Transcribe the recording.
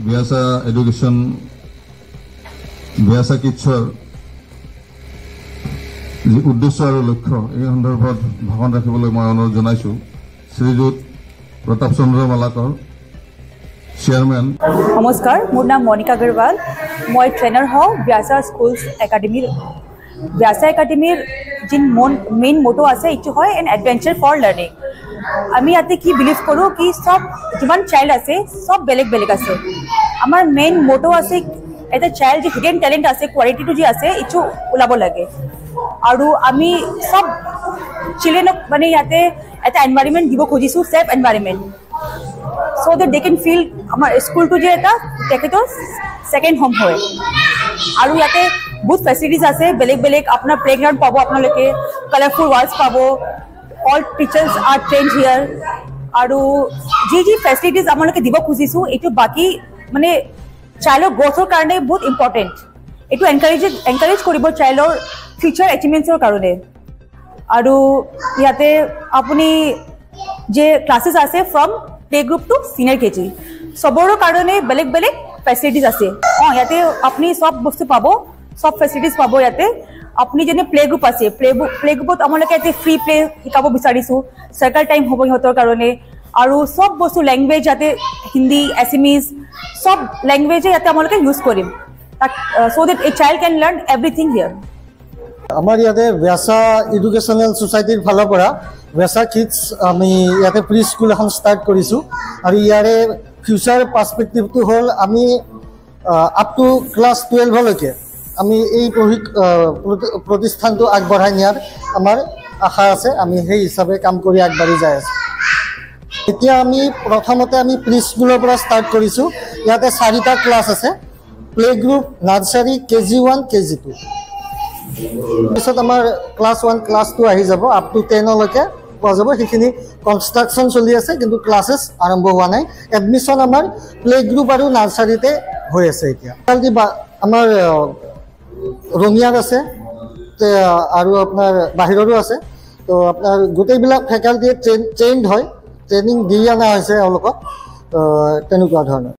Vyasa Education Vyasa Kidsor উদ্দেশ্য আৰু লক্ষ্য এই সন্দৰ্ভত ভাষণ ৰাখিবলৈ মই অনুৰোধ জনাইছোঁ শ্ৰীযুত প্ৰতাপ চন্দ্ৰ মালাকৰ চেয়াৰমেন। নমস্কাৰ, মোৰ নাম মনিকা আগৰৱাল। মই ট্ৰেইনাৰ হওঁ ব্যাসা স্কুলছ একাডেমিৰ। ব্যাসা একাডেমিৰ যি মেইন মোটো আছে এইটো হয় এন এডভেঞ্চাৰ ফৰ লাৰ্নিং। আমি ইয়াতে কি বিলিভ কৰোঁ কি সব যিমান চাইল্ড আছে সব বেলেগ বেলেগ আছে। আমাৰ মেইন মোটো আছে এটা চাইল্ড যে হিডেন টেলেণ্ট আছে কোৱালিটিটো যি আছে এইটো ওলাব লাগে। আৰু আমি সব চিলড্ৰেনক মানে ইয়াতে এটা এনভাইৰনমেণ্ট দিব খুজিছোঁ, safe environment, so' that they can feel আমাৰ স্কুলটো যে এটা তেখেতৰ ছেকেণ্ড হোম হয়। আৰু ইয়াতে বহুত ফেচিলিটিজ আছে বেলেগ বেলেগ। আপোনাৰ প্লেগ্ৰাউণ্ড পাব, আপোনালোকে কালাৰফুল ৱালছ পাব, অল টিচাৰ্ছ আৰ ট্ৰেইনড হিয়াৰ। আৰু যি ফেচিলিটিজ আপোনালোকে দিব খুজিছোঁ এইটো বাকী মানে চাইল্ডৰ গ্ৰ'থৰ কাৰণে বহুত ইম্পৰ্টেণ্ট। এইটো এনকাৰেজ কৰিব চাইল্ডৰ ফিউচাৰ এচিভমেণ্টছৰ কাৰণে। আৰু ইয়াতে আপুনি যে ক্লাছেছ আছে from play group to senior KG চবৰো কাৰণে বেলেগ বেলেগ ফেচিলিটিজ আছে। ইয়াতে আপুনি চব বস্তু পাব, চব ফেচিলিটিজ পাব ইয়াতে। আপুনি যেনে প্লে গ্ৰুপ আছে, প্লে গ্ৰুপত আপোনালোকে ইয়াতে ফ্ৰী প্লে শিকাব বিচাৰিছোঁ, চাৰ্কেল টাইম হ'ব সিহঁতৰ কাৰণে। আৰু চব বস্তু লেংগুৱেজ ইয়াতে হিন্দী, এছামিজ সব লেংগুৱেজে ইয়াতে আপোনালোকে ইউজ কৰিম so' that a child can learn everything here. আমাৰ ইয়াতে ব্যাসা এডুকেশ্যনেল ছ'চাইটিৰ ফালৰ পৰা ব্যাসা কিডছ আমি ইয়াতে প্ৰি স্কুল এখন ষ্টাৰ্ট কৰিছোঁ। আৰু ইয়াৰে ফিউচাৰ পাৰ্চপেক্টিভটো হ'ল আমি আপ টু ক্লাছ 12লৈকে আমি এই প্ৰতিষ্ঠানটো আগবঢ়াই নিয়াৰ আমাৰ আশা আছে। আমি সেই হিচাপে কাম কৰি আগবাঢ়ি যাই আছোঁ। এতিয়া আমি প্ৰথমতে আমি প্ৰি স্কুলৰ পৰা ষ্টাৰ্ট কৰিছোঁ। ইয়াতে 4টা ক্লাছ আছে, play group, nursery, KG1, KG2। পিছত আমাৰ ক্লাছ 1, ক্লাছ 2 আহি যাব, আপ টু 10লৈকে পোৱা যাব। সেইখিনি কনষ্ট্ৰাকশ্যন চলি আছে কিন্তু ক্লাছেছ আৰম্ভ হোৱা নাই। এডমিশ্যন আমাৰ প্লে গ্ৰুপ আৰু নাৰ্চাৰীতে হৈ আছে এতিয়া। আমাৰ ৰঙিয়াৰ আছে আৰু আপোনাৰ বাহিৰৰো আছে। তো আপোনাৰ গোটেইবিলাক ফেকাল্টিয়ে ট্ৰেইনড হয়, ট্ৰেইনিং দি অনা হৈছে এওঁলোকক, তেনেকুৱা ধৰণৰ।